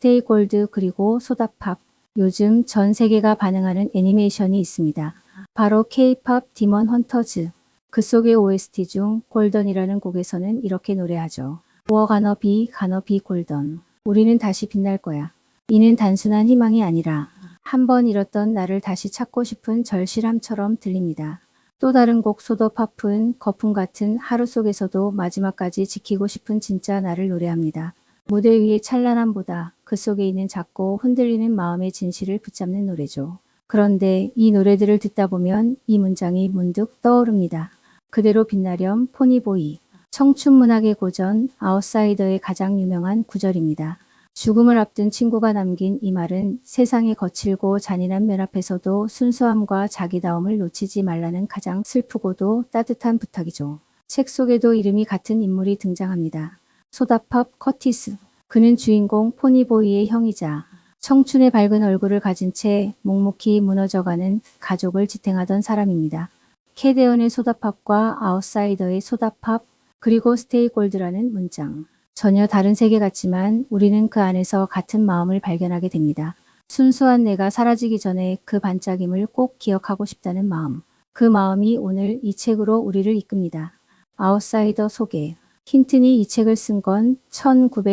스테이 골드 그리고 소다팝. 요즘 전 세계가 반응하는 애니메이션이 있습니다. 바로 K-팝 디먼 헌터즈. 그 속의 OST 중 골던이라는 곡에서는 이렇게 노래하죠. We're gonna be golden. 우리는 다시 빛날 거야. 이는 단순한 희망이 아니라 한 번 잃었던 나를 다시 찾고 싶은 절실함처럼 들립니다. 또 다른 곡 소더팝은 거품 같은 하루 속에서도 마지막까지 지키고 싶은 진짜 나를 노래합니다. 무대 위의 찬란함보다 그 속에 있는 작고 흔들리는 마음의 진실을 붙잡는 노래죠. 그런데 이 노래들을 듣다 보면 이 문장이 문득 떠오릅니다. 그대로 빛나렴 포니보이. 청춘 문학의 고전 아웃사이더의 가장 유명한 구절입니다. 죽음을 앞둔 친구가 남긴 이 말은 세상의 거칠고 잔인한 면 앞에서도 순수함과 자기다움을 놓치지 말라는 가장 슬프고도 따뜻한 부탁이죠. 책 속에도 이름이 같은 인물이 등장합니다. 소다팝 커티스. 그는 주인공 포니보이의 형이자 청춘의 밝은 얼굴을 가진 채 묵묵히 무너져가는 가족을 지탱하던 사람입니다. 캐데언의 소다팝과 아웃사이더의 소다팝 그리고 스테이 골드라는 문장. 전혀 다른 세계 같지만 우리는 그 안에서 같은 마음을 발견하게 됩니다. 순수한 내가 사라지기 전에 그 반짝임을 꼭 기억하고 싶다는 마음. 그 마음이 오늘 이 책으로 우리를 이끕니다. 아웃사이더 소개. 킨튼이 이 책을 쓴 건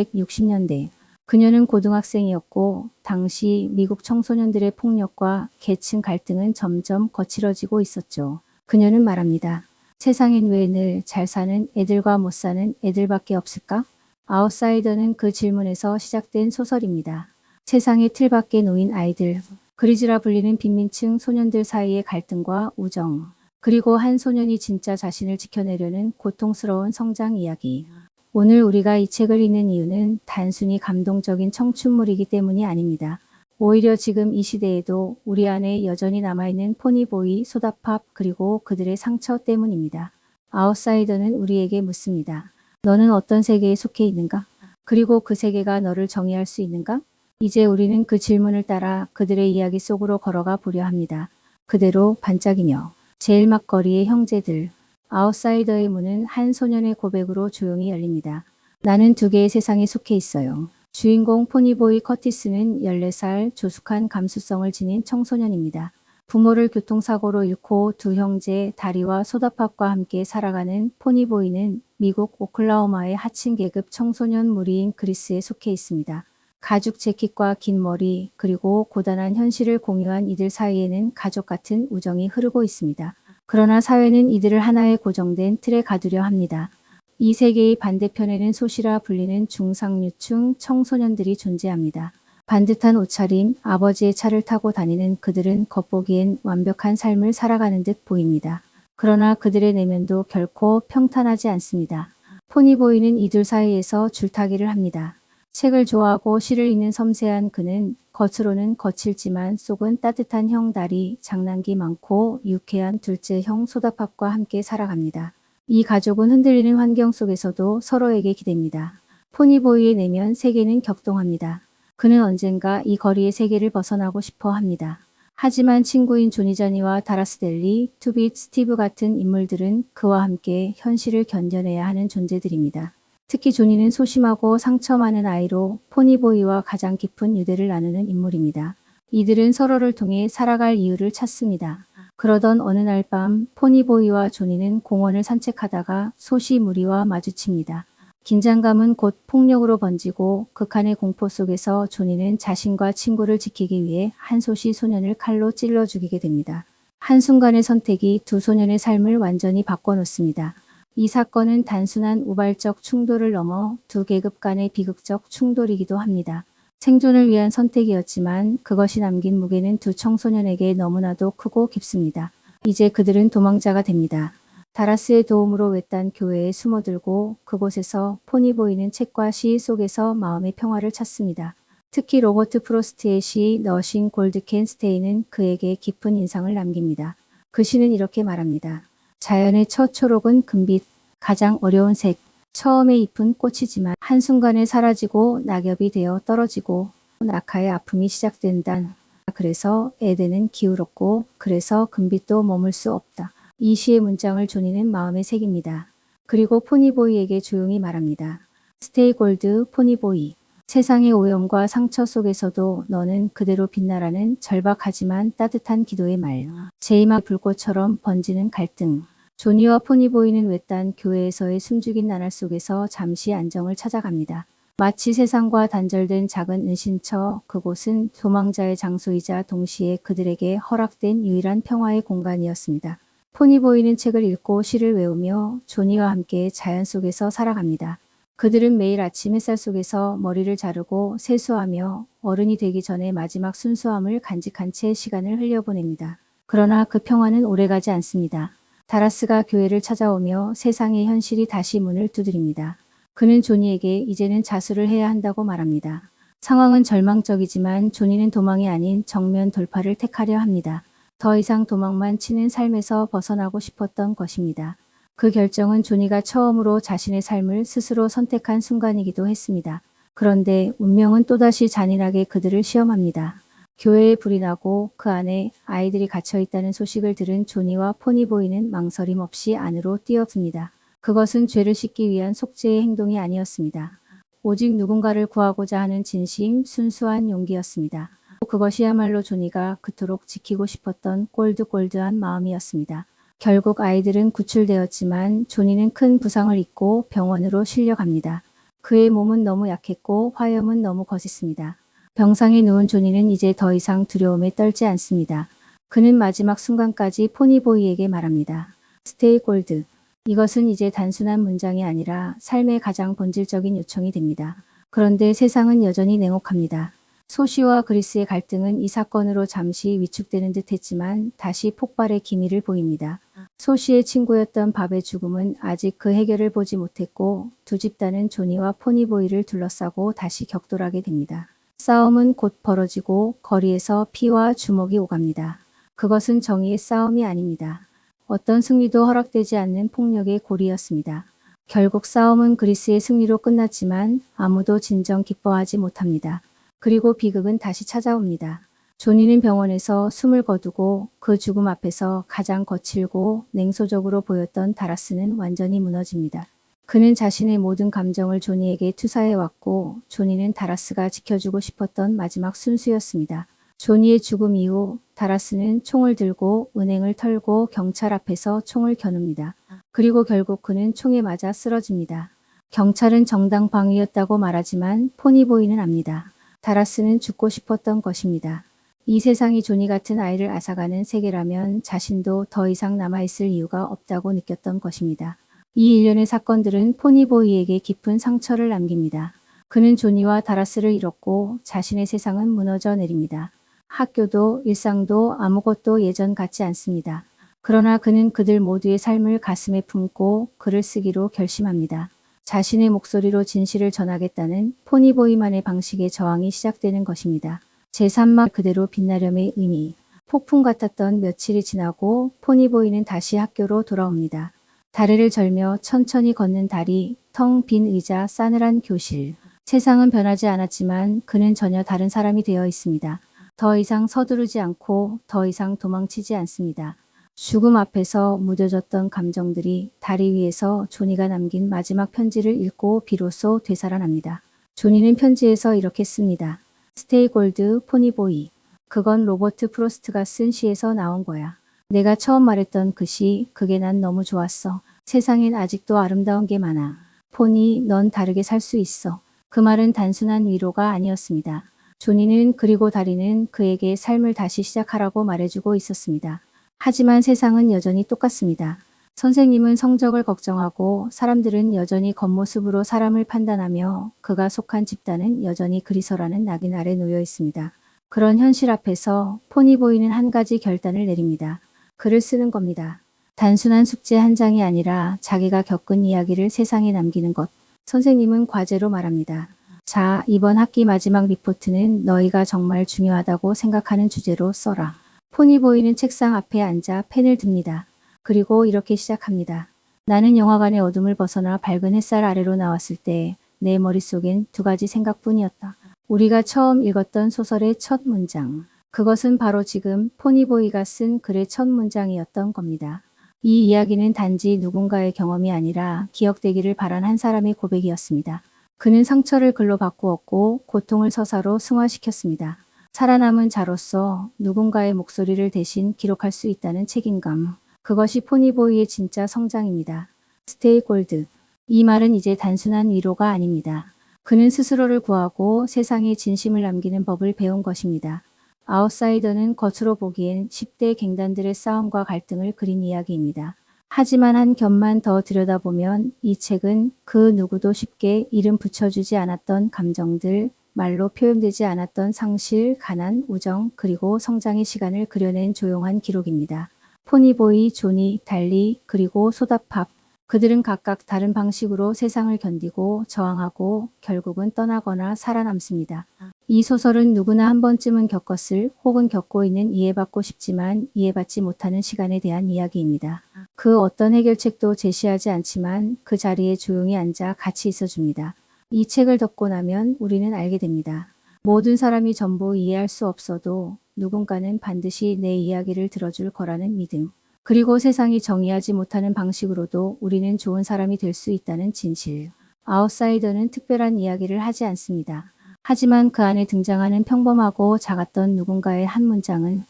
1960년대. 그녀는 고등학생이었고 당시 미국 청소년들의 폭력과 계층 갈등은 점점 거칠어지고 있었죠. 그녀는 말합니다. 세상엔 왜 늘 잘 사는 애들과 못 사는 애들밖에 없을까? 아웃사이더는 그 질문에서 시작된 소설입니다. 세상의 틀 밖에 놓인 아이들, 그리즈라 불리는 빈민층 소년들 사이의 갈등과 우정, 그리고 한 소년이 진짜 자신을 지켜내려는 고통스러운 성장 이야기. 오늘 우리가 이 책을 읽는 이유는 단순히 감동적인 청춘물이기 때문이 아닙니다. 오히려 지금 이 시대에도 우리 안에 여전히 남아있는 포니보이, 소다팝 그리고 그들의 상처 때문입니다. 아웃사이더는 우리에게 묻습니다. 너는 어떤 세계에 속해 있는가? 그리고 그 세계가 너를 정의할 수 있는가? 이제 우리는 그 질문을 따라 그들의 이야기 속으로 걸어가 보려 합니다. 그대로 반짝이며 제일 막거리의 형제들. 아웃사이더의 문은 한 소년의 고백으로 조용히 열립니다. 나는 두 개의 세상에 속해 있어요. 주인공 포니보이 커티스는 14살 조숙한 감수성을 지닌 청소년입니다. 부모를 교통사고로 잃고 두 형제 다리와 소다팝과 함께 살아가는 포니보이는 미국 오클라호마의 하층 계급 청소년 무리인 그리스에 속해 있습니다. 가죽 재킷과 긴 머리 그리고 고단한 현실을 공유한 이들 사이에는 가족 같은 우정이 흐르고 있습니다. 그러나 사회는 이들을 하나의 고정된 틀에 가두려 합니다. 이 세계의 반대편에는 소시라 불리는 중상류층 청소년들이 존재합니다. 반듯한 옷차림, 아버지의 차를 타고 다니는 그들은 겉보기엔 완벽한 삶을 살아가는 듯 보입니다. 그러나 그들의 내면도 결코 평탄하지 않습니다. 포니보이는 이 둘 사이에서 줄타기를 합니다. 책을 좋아하고 시를 읽는 섬세한 그는 겉으로는 거칠지만 속은 따뜻한 형 다리, 장난기 많고 유쾌한 둘째 형 소다팝과 함께 살아갑니다. 이 가족은 흔들리는 환경 속에서도 서로에게 기댑니다. 포니보이의 내면 세계는 격동합니다. 그는 언젠가 이 거리의 세계를 벗어나고 싶어 합니다. 하지만 친구인 조니자니와 다라스델리, 투빗, 스티브 같은 인물들은 그와 함께 현실을 견뎌내야 하는 존재들입니다. 특히 조니는 소심하고 상처 많은 아이로 포니보이와 가장 깊은 유대를 나누는 인물입니다. 이들은 서로를 통해 살아갈 이유를 찾습니다. 그러던 어느 날 밤 포니보이와 조니는 공원을 산책하다가 소시 무리와 마주칩니다. 긴장감은 곧 폭력으로 번지고 극한의 공포 속에서 조니는 자신과 친구를 지키기 위해 한 소시 소년을 칼로 찔러 죽이게 됩니다. 한순간의 선택이 두 소년의 삶을 완전히 바꿔놓습니다. 이 사건은 단순한 우발적 충돌을 넘어 두 계급 간의 비극적 충돌이기도 합니다. 생존을 위한 선택이었지만 그것이 남긴 무게는 두 청소년에게 너무나도 크고 깊습니다. 이제 그들은 도망자가 됩니다. 다라스의 도움으로 외딴 교회에 숨어들고 그곳에서 포니보이는 책과 시 속에서 마음의 평화를 찾습니다. 특히 로버트 프로스트의 시 너싱 골드 캔 스테이는 그에게 깊은 인상을 남깁니다. 그 시는 이렇게 말합니다. 자연의 첫 초록은 금빛, 가장 어려운 색, 처음에 잎은 꽃이지만 한순간에 사라지고 낙엽이 되어 떨어지고 낙하의 아픔이 시작된다. 그래서 에덴은 기울었고 그래서 금빛도 머물 수 없다. 이 시의 문장을 조니는 마음에 새깁니다. 그리고 포니보이에게 조용히 말합니다. 스테이 골드 포니보이. 세상의 오염과 상처 속에서도 너는 그대로 빛나라는 절박하지만 따뜻한 기도의 말. 제이막 불꽃처럼 번지는 갈등. 조니와 포니보이는 외딴 교회에서의 숨죽인 나날 속에서 잠시 안정을 찾아갑니다. 마치 세상과 단절된 작은 은신처, 그곳은 도망자의 장소이자 동시에 그들에게 허락된 유일한 평화의 공간이었습니다. 포니보이는 책을 읽고 시를 외우며 조니와 함께 자연 속에서 살아갑니다. 그들은 매일 아침 햇살 속에서 머리를 자르고 세수하며 어른이 되기 전에 마지막 순수함을 간직한 채 시간을 흘려보냅니다. 그러나 그 평화는 오래가지 않습니다. 다라스가 교회를 찾아오며 세상의 현실이 다시 문을 두드립니다. 그는 조니에게 이제는 자수를 해야 한다고 말합니다. 상황은 절망적이지만 조니는 도망이 아닌 정면 돌파를 택하려 합니다. 더 이상 도망만 치는 삶에서 벗어나고 싶었던 것입니다. 그 결정은 조니가 처음으로 자신의 삶을 스스로 선택한 순간이기도 했습니다. 그런데 운명은 또다시 잔인하게 그들을 시험합니다. 교회에 불이 나고 그 안에 아이들이 갇혀 있다는 소식을 들은 조니와 포니보이는 망설임 없이 안으로 뛰어듭니다. 그것은 죄를 씻기 위한 속죄의 행동이 아니었습니다. 오직 누군가를 구하고자 하는 진심, 순수한 용기였습니다. 그것이야말로 조니가 그토록 지키고 싶었던 골드한 마음이었습니다. 결국 아이들은 구출되었지만 조니는 큰 부상을 입고 병원으로 실려갑니다. 그의 몸은 너무 약했고 화염은 너무 거셌습니다. 병상에 누운 조니는 이제 더 이상 두려움에 떨지 않습니다. 그는 마지막 순간까지 포니보이에게 말합니다. 스테이 골드. 이것은 이제 단순한 문장이 아니라 삶의 가장 본질적인 요청이 됩니다. 그런데 세상은 여전히 냉혹합니다. 소시와 그리스의 갈등은 이 사건으로 잠시 위축되는 듯 했지만 다시 폭발의 기미를 보입니다. 소시의 친구였던 밥의 죽음은 아직 그 해결을 보지 못했고 두 집단은 조니와 포니보이를 둘러싸고 다시 격돌하게 됩니다. 싸움은 곧 벌어지고 거리에서 피와 주먹이 오갑니다. 그것은 정의의 싸움이 아닙니다. 어떤 승리도 허락되지 않는 폭력의 고리였습니다. 결국 싸움은 그리스의 승리로 끝났지만 아무도 진정 기뻐하지 못합니다. 그리고 비극은 다시 찾아옵니다. 조니는 병원에서 숨을 거두고 그 죽음 앞에서 가장 거칠고 냉소적으로 보였던 다라스는 완전히 무너집니다. 그는 자신의 모든 감정을 조니에게 투사해왔고 조니는 다라스가 지켜주고 싶었던 마지막 순수였습니다. 조니의 죽음 이후 다라스는 총을 들고 은행을 털고 경찰 앞에서 총을 겨눕니다. 그리고 결국 그는 총에 맞아 쓰러집니다. 경찰은 정당 방위였다고 말하지만 포니보이는 압니다. 다라스는 죽고 싶었던 것입니다. 이 세상이 조니 같은 아이를 앗아가는 세계라면 자신도 더 이상 남아있을 이유가 없다고 느꼈던 것입니다. 이 일련의 사건들은 포니보이에게 깊은 상처를 남깁니다. 그는 조니와 다라스를 잃었고 자신의 세상은 무너져 내립니다. 학교도 일상도 아무것도 예전 같지 않습니다. 그러나 그는 그들 모두의 삶을 가슴에 품고 글을 쓰기로 결심합니다. 자신의 목소리로 진실을 전하겠다는 포니보이만의 방식의 저항이 시작되는 것입니다. 제3막 그대로 빛나렴의 의미. 폭풍 같았던 며칠이 지나고 포니보이는 다시 학교로 돌아옵니다. 다리를 절며 천천히 걷는 다리, 텅 빈 의자, 싸늘한 교실. 세상은 변하지 않았지만 그는 전혀 다른 사람이 되어 있습니다. 더 이상 서두르지 않고 더 이상 도망치지 않습니다. 죽음 앞에서 무뎌졌던 감정들이 다리 위에서 조니가 남긴 마지막 편지를 읽고 비로소 되살아납니다. 조니는 편지에서 이렇게 씁니다. 스테이 골드 포니보이. 그건 로버트 프로스트가 쓴 시에서 나온 거야. 내가 처음 말했던 그 시, 그게 난 너무 좋았어. 세상엔 아직도 아름다운 게 많아. 포니, 넌 다르게 살 수 있어. 그 말은 단순한 위로가 아니었습니다. 조니는 그리고 다리는 그에게 삶을 다시 시작하라고 말해주고 있었습니다. 하지만 세상은 여전히 똑같습니다. 선생님은 성적을 걱정하고 사람들은 여전히 겉모습으로 사람을 판단하며 그가 속한 집단은 여전히 그리서라는 낙인 아래 놓여 있습니다. 그런 현실 앞에서 포니보이는 한 가지 결단을 내립니다. 글을 쓰는 겁니다. 단순한 숙제 한 장이 아니라 자기가 겪은 이야기를 세상에 남기는 것. 선생님은 과제로 말합니다. 자, 이번 학기 마지막 리포트는 너희가 정말 중요하다고 생각하는 주제로 써라. 포니보이는 책상 앞에 앉아 펜을 듭니다. 그리고 이렇게 시작합니다. 나는 영화관의 어둠을 벗어나 밝은 햇살 아래로 나왔을 때 내 머릿속엔 두 가지 생각뿐이었다. 우리가 처음 읽었던 소설의 첫 문장. 그것은 바로 지금 포니보이가 쓴 글의 첫 문장이었던 겁니다. 이 이야기는 단지 누군가의 경험이 아니라 기억되기를 바란 한 사람의 고백이었습니다. 그는 상처를 글로 바꾸었고 고통을 서사로 승화시켰습니다. 살아남은 자로서 누군가의 목소리를 대신 기록할 수 있다는 책임감. 그것이 포니보이의 진짜 성장입니다. 스테이 골드. 이 말은 이제 단순한 위로가 아닙니다. 그는 스스로를 구하고 세상에 진심을 남기는 법을 배운 것입니다. 아웃사이더는 겉으로 보기엔 10대 갱단들의 싸움과 갈등을 그린 이야기입니다. 하지만 한 겹만 더 들여다보면 이 책은 그 누구도 쉽게 이름 붙여주지 않았던 감정들, 말로 표현되지 않았던 상실, 가난, 우정, 그리고 성장의 시간을 그려낸 조용한 기록입니다. 포니보이, 조니, 달리, 그리고 소다팝. 그들은 각각 다른 방식으로 세상을 견디고 저항하고 결국은 떠나거나 살아남습니다. 이 소설은 누구나 한 번쯤은 겪었을 혹은 겪고 있는 이해받고 싶지만 이해받지 못하는 시간에 대한 이야기입니다. 그 어떤 해결책도 제시하지 않지만 그 자리에 조용히 앉아 같이 있어줍니다. 이 책을 덮고 나면 우리는 알게 됩니다. 모든 사람이 전부 이해할 수 없어도 누군가는 반드시 내 이야기를 들어줄 거라는 믿음. 그리고 세상이 정의하지 못하는 방식으로도 우리는 좋은 사람이 될 수 있다는 진실. 아웃사이더는 특별한 이야기를 하지 않습니다. 하지만 그 안에 등장하는 평범하고 작았던 누군가의 한 문장은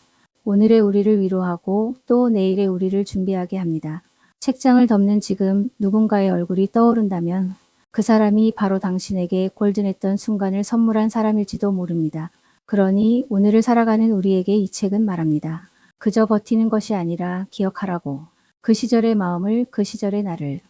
오늘의 우리를 위로하고 또 내일의 우리를 준비하게 합니다. 책장을 덮는 지금 누군가의 얼굴이 떠오른다면 그 사람이 바로 당신에게 골든했던 순간을 선물한 사람일지도 모릅니다. 그러니 오늘을 살아가는 우리에게 이 책은 말합니다. 그저 버티는 것이 아니라 기억하라고. 그 시절의 마음을, 그 시절의 나를.